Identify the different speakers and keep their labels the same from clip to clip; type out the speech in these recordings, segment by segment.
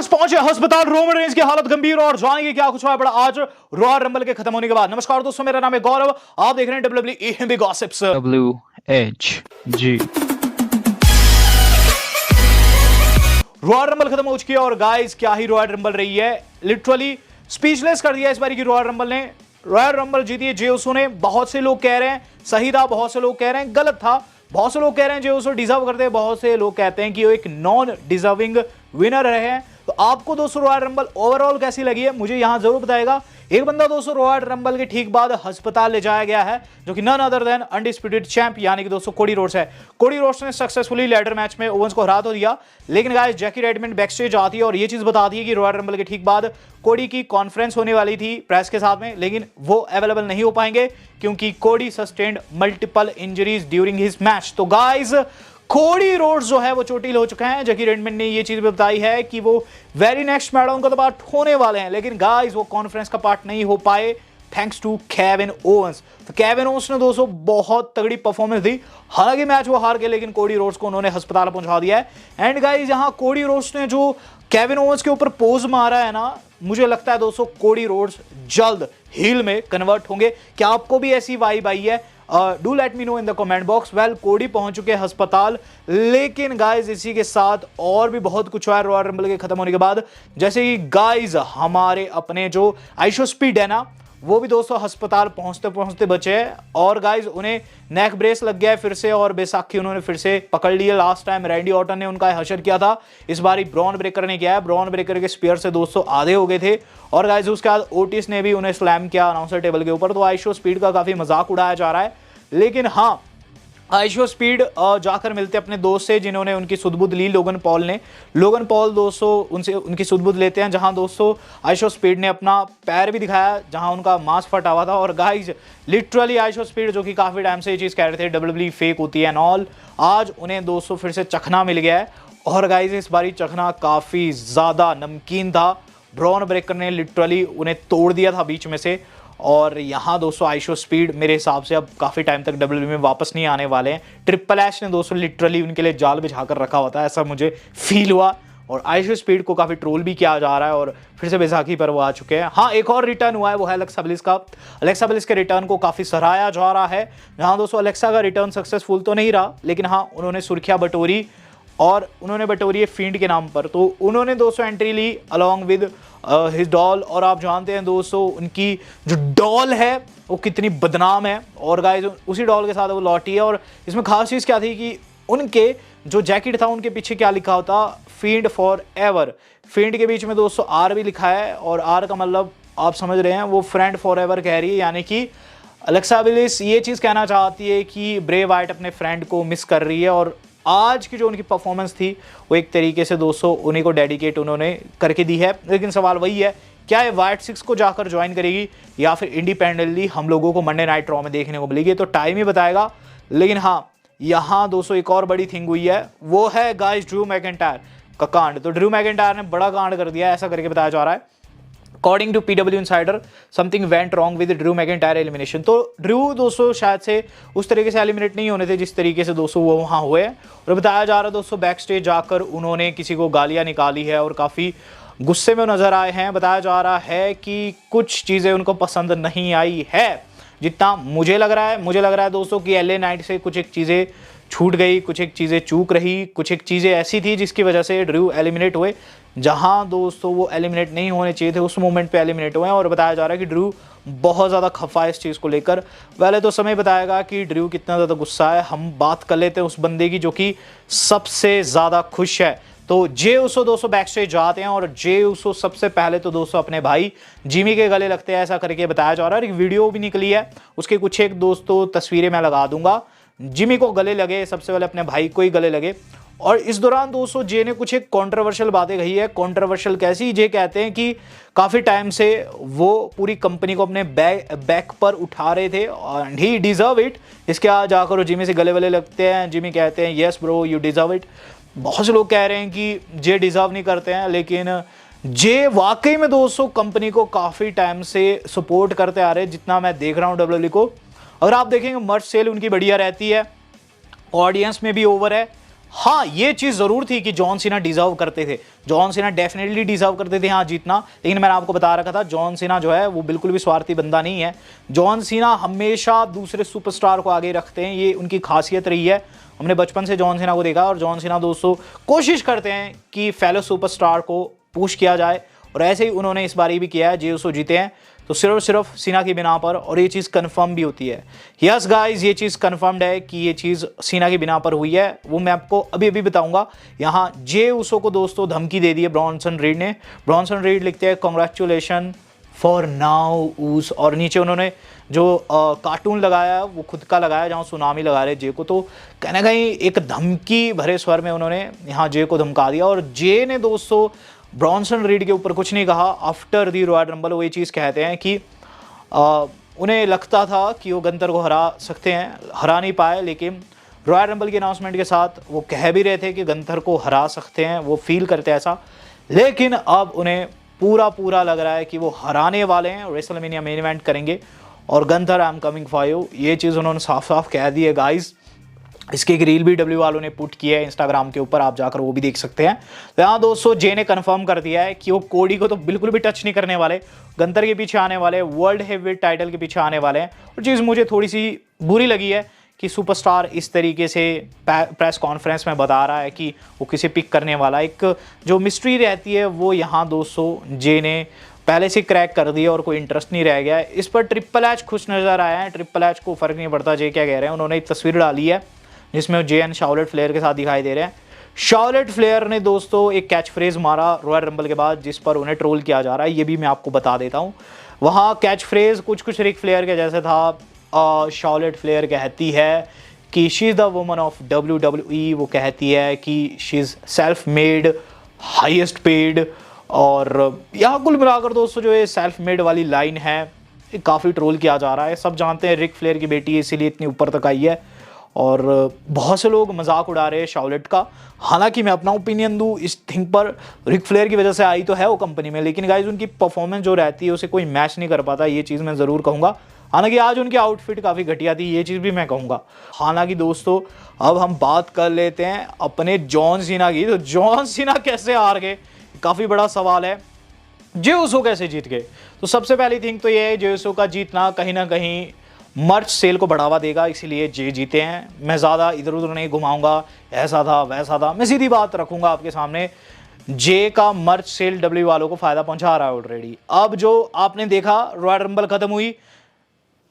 Speaker 1: Roads पहुंचे अस्पताल। Roman Reigns की हालत गंभीर और जानेंगे क्या कुछ हुआ बड़ा आज रॉयल रंबल के खत्म होने के बाद। नमस्कार दोस्तों, मेरा नाम है गौरव, आप देख रहे हैं WWE gossips
Speaker 2: WHG।
Speaker 1: Royal rumble खत्म हो चुकी है और गाइस क्या ही रॉयल रंबल रही है, लिटरली स्पीचलेस कर दिया इस बारी की रॉयल रंबल ने। रॉयल रंबल जीती है जे उसो ने। बहुत से लोग कह रहे हैं सही था, बहुत से लोग कह रहे हैं गलत था, बहुत से लोग कह रहे हैं जे उसो डिजर्व करते हैं, बहुत से लोग कहते हैं कि वो एक नॉन डिजर्विंग विनर रहे हैं। तो आपको दोस्तों रॉयल रंबल ओवरऑल कैसी लगी है मुझे यहां जरूर बताएगा। एक बंदा दोस्तों रॉयल रंबल के ठीक बाद अस्पताल ले जाया गया है, जो कि none other than undisputed champ यानी कि दोस्तों कोडी रोड्स है। कोडी रोड्स ने सक्सेसफुली लैडर मैच में ओवेंस को हरा तो दिया, लेकिन गाइस जैकी रेडमैन बैकस्टेज आती है और ये चीज बताती है कि रॉयल रंबल के ठीक बाद कोडी की कॉन्फ्रेंस होने वाली थी प्रेस के साथ में, लेकिन वो अवेलेबल नहीं हो पाएंगे क्योंकि कोडी sustained multiple injuries during his match. तो गाइस कोडी रोड्स जो है वो चोटिल हो चुके हैं। जैकी रेडमैन ने ये चीज भी बताई है कि वो वेरी नेक्स्ट मैच उनका तो पार्ट होने वाले हैं, लेकिन गाइस वो कॉन्फ्रेंस का पार्ट नहीं हो पाए थैंक्स टू केविन ओवेंस। तो केविन ओवेंस ने दोस्तों बहुत तगड़ी परफॉर्मेंस दी, हालांकि मैच वो हार गए लेकिन कोडी रोड्स को उन्होंने अस्पताल पहुंचा दिया है। एंड गाइस यहां कोडी रोड्स ने जो केविन ओवेंस के ऊपर पोज मारा है ना, मुझे लगता है दोस्तों कोडी रोड्स जल्द हील में कन्वर्ट होंगे। क्या आपको भी ऐसी वाइब आई है? Do let me know in the comment box. Well कोडी पहुंच चुके हैं अस्पताल, लेकिन गाइस इसी के साथ और भी बहुत कुछ हुआ है रॉयल रंबल के खत्म होने के बाद। जैसे कि गाइस हमारे अपने जो आइशो स्पीड है ना, वो भी दोस्तों अस्पताल पहुंचते पहुंचते बचे हैं और गाइस उन्हें नेक ब्रेस लग गया है फिर से और बैसाखी उन्होंने फिर से पकड़ लिया। लास्ट टाइम रैंडी ऑर्टन ने उनका हशर किया था, इस बारी ब्रॉन ब्रेकर ने किया है। ब्रॉन ब्रेकर के स्पीयर से दोस्तों आधे हो गए थे और गाइस उसके बाद ओटिस ने भी उन्हें स्लैम किया अनाउंसर टेबल के ऊपर। तो आइशो स्पीड का काफी मजाक उड़ाया जा रहा है, लेकिन हाँ आइशो स्पीड जाकर मिलते अपने दोस्त से जिन्होंने उनकी सुध-बुध ली, लोगन पॉल ने। लोगन पॉल दोस्तों उनसे उनकी सुध-बुध लेते हैं, जहां दोस्तों आइशो स्पीड ने अपना पैर भी दिखाया जहां उनका मांस फटा हुआ था। और गाइस लिटरली आइशो स्पीड जो कि काफी टाइम से ये चीज कह रहे थे WWE फेक होती है एंड ऑल, आज उन्हें दोस्तों फिर से चखना मिल गया है। और गाइस इस बारी चखना काफी ज्यादा नमकीन था। ब्रॉन ब्रेकर ने लिटरली उन्हें तोड़ दिया था बीच में से। और यहाँ दोस्तों आइशो स्पीड मेरे हिसाब से अब काफ़ी टाइम तक WWE में वापस नहीं आने वाले हैं। ट्रिपल एच ने दोस्तों लिटरली उनके लिए जाल बिछाकर रखा होता है, ऐसा मुझे फील हुआ। और आइशो स्पीड को काफ़ी ट्रोल भी किया जा रहा है और फिर से बैसाखी पर वो आ चुके हैं। हाँ एक और रिटर्न हुआ है, वो है अलेक्सा ब्लिस का। अलेक्सा ब्लिस के रिटर्न को काफ़ी सराहाया जा रहा है। जहाँ दोस्तों अलेक्सा का रिटर्न सक्सेसफुल तो नहीं रहा, लेकिन हाँ उन्होंने सुर्खियाँ बटोरी और उन्होंने बटोरी है फील्ड के नाम पर। तो उन्होंने दोस्तों एंट्री ली अलॉन्ग विद हिज डॉल। और आप जानते हैं दोस्तों उनकी जो डॉल है वो कितनी बदनाम है और गाइस उसी डॉल के साथ वो लौटी है। और इसमें खास चीज़ क्या थी कि उनके जो जैकेट था उनके पीछे क्या लिखा होता, फील्ड फॉर एवर। फील्ड के बीच में दोस्तों आर भी लिखा है और आर का मतलब आप समझ रहे हैं, वो फ्रेंड फॉर एवर कह रही है, यानी कि अलेक्सा ब्लिस ये चीज़ कहना चाहती है कि ब्रे वाइट अपने फ्रेंड को मिस कर रही है। और आज की जो उनकी परफॉर्मेंस थी वो एक तरीके से दोस्तों उन्हीं को डेडिकेट उन्होंने करके दी है। लेकिन सवाल वही है, क्या ये वाइट सिक्स को जाकर ज्वाइन करेगी या फिर इंडिपेंडेंटली हम लोगों को मंडे नाइट रॉ में देखने को मिलेगी, तो टाइम ही बताएगा। लेकिन हाँ यहाँ दोस्तों एक और बड़ी थिंग हुई है, वो है गाइस ड्रू मैकिंटायर का कांड। तो ड्रू मैकिंटायर ने बड़ा कांड कर दिया, ऐसा करके बताया जा रहा है। According to PW Insider, something went wrong with Drew McIntyre elimination. तो ड्रू दोस्तों शायद से उस तरीके से एलिमिनेट नहीं होने थे जिस तरीके से दोस्तों वो वहाँ हुए। और बताया जा रहा है दोस्तों बैक स्टेज जाकर उन्होंने किसी को गालियाँ निकाली है और काफ़ी गुस्से में नजर आए हैं। बताया जा रहा है कि कुछ चीज़ें उनको पसंद नहीं आई है, जितना मुझे लग रहा है। मुझे लग रहा है दोस्तों कि LA नाइट से कुछ एक चीज़ें छूट गई, कुछ एक चीज़ें चूक रही, कुछ एक चीज़ें ऐसी थी जिसकी वजह से ड्रू एलिमिनेट हुए, जहां दोस्तों वो एलिमिनेट नहीं होने चाहिए थे उस मोमेंट पे एलिमिनेट हुए हैं। और बताया जा रहा है कि ड्रू बहुत ज़्यादा खफा है इस चीज़ को लेकर। पहले तो समय बताएगा कि ड्रू कितना ज़्यादा गुस्सा है। हम बात कर लेते हैं उस बंदे की जो कि सबसे ज़्यादा खुश है। तो जे उसो दोस्तों बैक स्टेज जाते हैं और जे उसो सबसे पहले तो दोस्तों अपने भाई जिमी के गले लगते हैं, ऐसा करके बताया जा रहा है। एक वीडियो भी निकली है, उसके कुछ एक दोस्तों तस्वीरें मैं लगा दूंगा। जिमी को गले लगे, सबसे पहले अपने भाई को ही गले लगे। और इस दौरान दोस्तों जे ने कुछ एक कंट्रोवर्शियल बातें कही है। कंट्रोवर्शियल कैसी? जे कहते हैं कि काफ़ी टाइम से वो पूरी कंपनी को अपने बैक पर उठा रहे थे एंड ही डिजर्व इट। इसके बाद जाकर वो जिमी से गले वले लगते हैं। जिमी कहते हैं yes bro you deserve it. बहुत से लोग कह रहे हैं कि जे डिजर्व नहीं करते हैं, लेकिन जे वाकई में दोस्तों कंपनी को काफ़ी टाइम से सपोर्ट करते आ रहे हैं, जितना मैं देख रहा हूँ WWE को। अगर आप देखेंगे मर्च सेल उनकी बढ़िया रहती है, ऑडियंस में भी ओवर है हाँ ये चीज़ ज़रूर थी कि जॉन सीना डिजर्व करते थे, जॉन सीना डेफिनेटली डिजर्व करते थे हाँ जीतना, लेकिन मैंने आपको बता रखा था जॉन सीना जो है वो बिल्कुल भी स्वार्थी बंदा नहीं है। जॉन सीना हमेशा दूसरे सुपरस्टार को आगे रखते हैं, ये उनकी खासियत रही है। हमने बचपन से जॉन सीना को देखा और जॉन सीना दोस्तों कोशिश करते हैं कि फेलो सुपरस्टार को पुश किया जाए, और ऐसे ही उन्होंने इस बारी भी किया है। जे उसो जीते हैं तो सिर्फ सीना की बिना पर, और ये चीज़ कंफर्म भी होती है। यस गाइस, ये चीज़ कंफर्म्ड है कि ये चीज़ सीना की बिना पर हुई है। वो मैं आपको अभी अभी बताऊंगा। यहाँ जे उसो को दोस्तों धमकी दे दी है ब्रॉन्सन रीड ने। ब्रॉन्सन रीड लिखते हैं कॉन्ग्रेचुलेशन फॉर नाउ ऊस, और नीचे उन्होंने जो कार्टून लगाया वो खुद का लगाया जहाँ सुनामी लगा रहे जे को, तो कहीं ना कहीं एक धमकी भरे स्वर में उन्होंने यहाँ जे को धमका दिया। और जे ने दोस्तों ब्रॉन्सन रीड के ऊपर कुछ नहीं कहा आफ्टर दी रॉयल रंबल। वो ये चीज़ कहते हैं कि उन्हें लगता था कि वो गंतर को हरा सकते हैं, हरा नहीं पाए, लेकिन रॉयल रंबल के अनाउंसमेंट के साथ वो कह भी रहे थे कि गंतर को हरा सकते हैं, वो फील करते हैं ऐसा, लेकिन अब उन्हें पूरा लग रहा है कि वो हराने वाले हैं, रेसलमेनिया मेन इवेंट करेंगे और Gunther I am coming for you, ये चीज़ उन्होंने साफ साफ कह दी है गाइस। इसकी एक रील भी डब्ल्यू वालों ने पुट की है इंस्टाग्राम के ऊपर, आप जाकर वो भी देख सकते हैं। तो यहाँ दोस्तों जे ने कंफर्म कर दिया है कि वो कोडी को तो बिल्कुल भी टच नहीं करने वाले, गंतर के पीछे आने वाले, वर्ल्ड हेवीवेट टाइटल के पीछे आने वाले हैं। और चीज़ मुझे थोड़ी सी बुरी लगी है कि सुपरस्टार इस तरीके से प्रेस कॉन्फ्रेंस में बता रहा है कि वो किसे पिक करने वाला, एक जो मिस्ट्री रहती है वो यहाँ दोस्तों जे ने पहले से क्रैक कर दिया और कोई इंटरेस्ट नहीं रह गया है। इस पर ट्रिपल एच खुश नज़र आया है, ट्रिपल एच को फर्क नहीं पड़ता जे क्या कह रहे हैं। उन्होंने एक तस्वीर डाली है जिसमें जे एंड शार्लेट फ्लेयर के साथ दिखाई दे रहे हैं। शार्लेट फ्लेयर ने दोस्तों एक कैच फ्रेज मारा रॉयल रंबल के बाद जिस पर उन्हें ट्रोल किया जा रहा है, ये भी मैं आपको बता देता हूँ। वहाँ कैच फ्रेज कुछ रिक फ्लेयर के जैसे था। शार्लेट फ्लेयर कहती है कि she is the woman of WWE, वो कहती है कि she is self made, highest paid, और यहाँ कुल मिलाकर दोस्तों जो ये सेल्फ मेड वाली लाइन है ये काफ़ी ट्रोल किया जा रहा है। सब जानते हैं रिक फ्लेयर की बेटी है इसीलिए इतनी ऊपर तक आई है, और बहुत से लोग मजाक उड़ा रहे हैं शार्लेट का। हालांकि मैं अपना ओपिनियन दूं इस थिंग पर, रिक फ्लेयर की वजह से आई तो है वो कंपनी में, लेकिन गाइज उनकी परफॉर्मेंस जो रहती है उसे कोई मैच नहीं कर पाता, ये चीज़ मैं ज़रूर कहूँगा। हालांकि आज उनकी आउटफिट काफ़ी घटिया थी, ये चीज़ भी मैं कहूँगा। हालांकि दोस्तों अब हम बात कर लेते हैं अपने जॉन सीना की। तो जॉन सीना कैसे हार गए, काफ़ी बड़ा सवाल है। जे उसो कैसे जीत गए? तो सबसे पहली थिंग तो ये है जे उसो का जीतना कहीं ना कहीं मर्च सेल को बढ़ावा देगा, इसीलिए जे जीते हैं। मैं ज़्यादा इधर उधर नहीं घुमाऊंगा, ऐसा था वैसा था, मैं सीधी बात रखूंगा आपके सामने। जे का मर्च सेल डब्ल्यू वालों को फायदा पहुंचा रहा है ऑलरेडी। अब जो आपने देखा रॉयल रंबल खत्म हुई,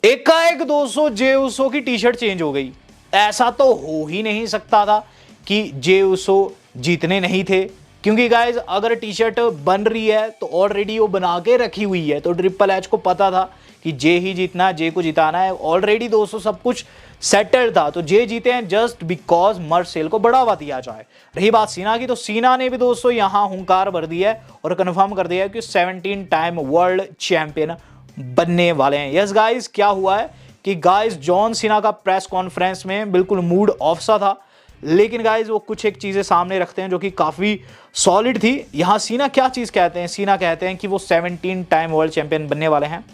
Speaker 1: एकाएक 200 जे उसो की टी शर्ट चेंज हो गई। ऐसा तो हो ही नहीं सकता था कि जे उसो जीतने नहीं थे, क्योंकि गाइज अगर टी शर्ट बन रही है तो ऑलरेडी वो बना के रखी हुई है, तो ट्रिपल एच को पता था कि जे ही जीतना, जे को जिताना है। ऑलरेडी दोस्तों सब कुछ सेटल्ड था, तो जे जीते हैं जस्ट बिकॉज मर्च सेल को बढ़ावा दिया जाए। रही बात सीना की, तो सीना ने भी दोस्तों यहां हुंकार भर दिया है और कंफर्म कर दिया है कि 17 टाइम वर्ल्ड चैंपियन बनने वाले हैं। यस गाइज, क्या हुआ है कि गाइज जॉन सीना का प्रेस कॉन्फ्रेंस में बिल्कुल मूड ऑफ सा था, लेकिन गाइज वो कुछ एक चीज़ें सामने रखते हैं जो कि काफ़ी सॉलिड थी। यहाँ सीना क्या चीज़ कहते हैं, सीना कहते हैं कि वो 17 टाइम वर्ल्ड चैंपियन बनने वाले हैं।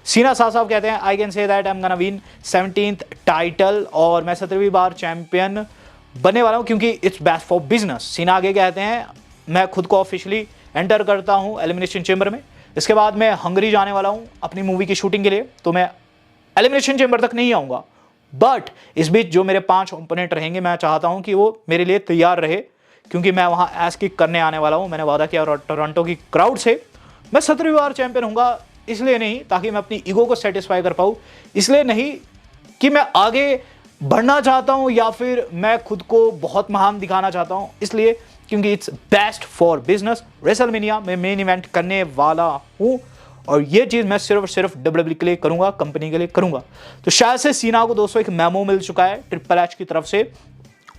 Speaker 1: सीना साफ साफ कहते हैं I can say that I am gonna win 17th title, और मैं 17वीं बार चैंपियन बनने वाला हूँ क्योंकि इट्स बेस्ट फॉर बिजनेस। सीना आगे कहते हैं मैं खुद को ऑफिशियली एंटर करता हूँ एलिमिनेशन चेंबर में, इसके बाद मैं हंगरी जाने वाला हूँ अपनी मूवी की शूटिंग के लिए, तो मैं एलिमिनेशन चेंबर तक नहीं आऊँगा, बट इस बीच जो मेरे 5 ओपोनेंट रहेंगे मैं चाहता हूँ कि वो मेरे लिए तैयार रहे, क्योंकि मैं वहाँ एस किक करने आने वाला हूँ। मैंने वादा किया टोरंटो की क्राउड से मैं 17वीं बार चैंपियन हूँगा, इसलिए नहीं ताकि मैं अपनी ईगो को सेटिस्फाई कर पाऊँ, इसलिए नहीं कि मैं आगे बढ़ना चाहता हूँ या फिर मैं खुद को बहुत महान दिखाना चाहता हूँ, इसलिए क्योंकि it's best for business. WrestleMania में मेन इवेंट करने वाला हूँ और ये चीज़ मैं सिर्फ WWE के लिए करूँगा, कंपनी के लिए करूँगा। तो शायद से सीना को दोस्तों एक मेमो मिल चुका है ट्रिपल एच की तरफ से।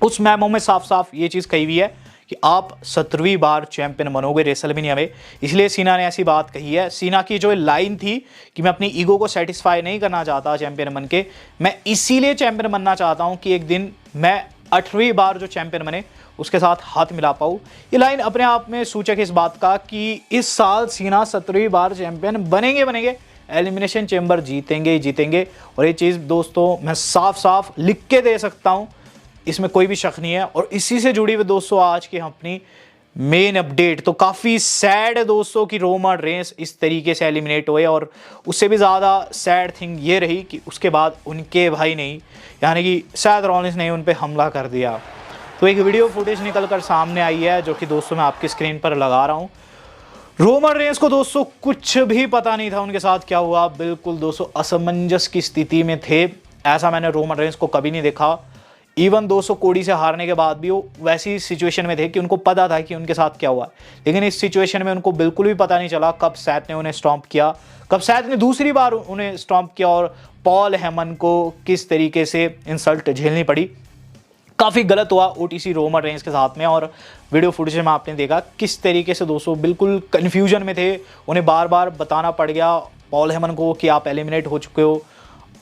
Speaker 1: उस मेमो में साफ साफ ये चीज़ कही हुई है कि आप 17वीं बार चैंपियन बनोगे रेसलमेनिया में, इसलिए सीना ने ऐसी बात कही है। सीना की जो लाइन थी कि मैं अपनी ईगो को सेटिस्फाई नहीं करना चाहता चैंपियन बन के, मैं इसीलिए चैंपियन बनना चाहता हूँ कि एक दिन मैं 8वीं बार जो चैंपियन बने उसके साथ हाथ मिला पाऊँ। ये लाइन अपने आप में सूचक इस बात का कि इस साल सीना 17वीं बार चैंपियन बनेंगे, एलिमिनेशन चैम्बर जीतेंगे। और ये चीज़ दोस्तों मैं साफ साफ लिख के दे सकता हूँ इसमें कोई भी शक नहीं है। और इसी से जुड़ी हुई दोस्तों आज की अपनी मेन अपडेट। तो काफ़ी सैड है दोस्तों कि रोमन रेंस इस तरीके से एलिमिनेट हुए, और उससे भी ज़्यादा सैड थिंग ये रही कि उसके बाद उनके भाई नहीं, यानी कि सैथ रॉलिंस ने उन पर हमला कर दिया। तो एक वीडियो फुटेज निकल कर सामने आई है जो कि दोस्तों मैं आपकी स्क्रीन पर लगा रहा हूँ। रोमन रेंस को दोस्तों कुछ भी पता नहीं था उनके साथ क्या हुआ, बिल्कुल दोस्तों असमंजस की स्थिति में थे। ऐसा मैंने रोमन रेंस को कभी नहीं देखा। इवन दोस्तों कोडी से हारने के बाद भी वो वैसी सिचुएशन में थे कि उनको पता था कि उनके साथ क्या हुआ, लेकिन इस सिचुएशन में उनको बिल्कुल भी पता नहीं चला कब सैथ ने उन्हें स्टॉम्प किया, कब सैथ ने दूसरी बार उन्हें स्टॉम्प किया, और पॉल हेमन को किस तरीके से इंसल्ट झेलनी पड़ी। काफ़ी गलत हुआ ओटीसी रोमन रेंस के साथ में। और वीडियो फुटेज में आपने देखा किस तरीके से दोस्तों बिल्कुल कन्फ्यूजन में थे, उन्हें बार बार बताना पड़ गया पॉल हेमन को कि आप एलिमिनेट हो चुके हो।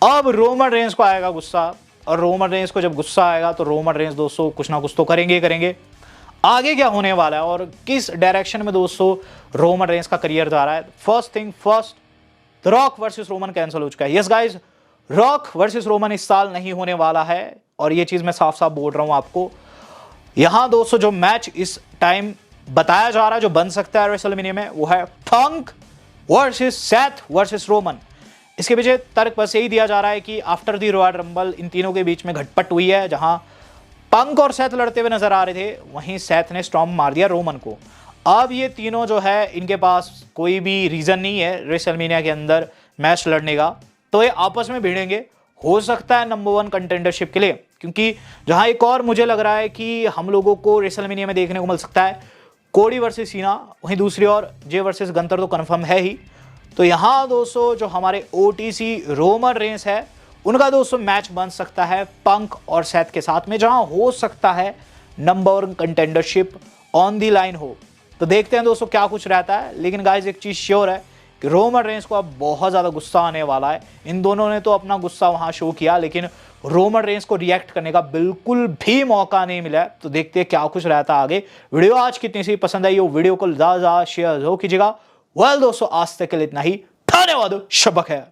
Speaker 1: अब रोमन रेंस को आएगा गुस्सा, और रोमन रेंस को जब गुस्सा आएगा तो रोमन रेंस दोस्तों कुछ ना कुछ तो करेंगे। आगे क्या होने वाला है और किस डायरेक्शन में दोस्तों रोमन रेंस का करियर जा रहा है। First thing first, the rock versus Roman cancel हो चुका है। Yes guys, rock versus Roman इस साल नहीं होने वाला है, और ये चीज़ मैं साफ साफ बोल रहा हूँ आपको। यहाँ दोस्तों जो मैच इस टाइम बताया जा रहा है जो बन सकता है रेसलमेनिया में, वो है पंक वर्सेस सैथ वर्सेस रोमन। इसके पीछे तर्क बस यही दिया जा रहा है कि आफ्टर द रॉयल रंबल इन तीनों के बीच में घटपट हुई है, जहां पंक और सैथ लड़ते हुए नजर आ रहे थे, वहीं सैथ ने स्टॉम्प मार दिया रोमन को। अब ये तीनों जो है इनके पास कोई भी रीजन नहीं है रेसलमेनिया के अंदर मैच लड़ने का, तो ये आपस में भिड़ेंगे, हो सकता है नंबर 1 कंटेंडरशिप के लिए। क्योंकि जहां एक और मुझे लग रहा है कि हम लोगों को रेसलमेनिया में देखने को मिल सकता है कोडी वर्सेस सीना, वहीं दूसरी ओर जे वर्सेस गंतर तो कंफर्म है ही। तो यहाँ दोस्तों जो हमारे ओटीसी रोमन रेंस है उनका दोस्तों मैच बन सकता है पंक और सैथ के साथ में, जहां हो सकता है number 1 contendership on the line हो। तो देखते हैं दोस्तों क्या कुछ रहता है। लेकिन गाइज एक चीज़ श्योर है कि रोमन रेंस को अब बहुत ज़्यादा गुस्सा आने वाला है। इन दोनों ने तो अपना गुस्सा वहाँ शो किया, लेकिन रोमन रेंस को रिएक्ट करने का बिल्कुल भी मौका नहीं मिला। तो देखते हैं क्या कुछ रहता है आगे। वीडियो आज कितनी सी पसंद आई हो, वीडियो को ज़्यादा शेयर कीजिएगा। वेल दोस्तों आज तक के लिए इतना ही, धन्यवाद, शब्बा खैर।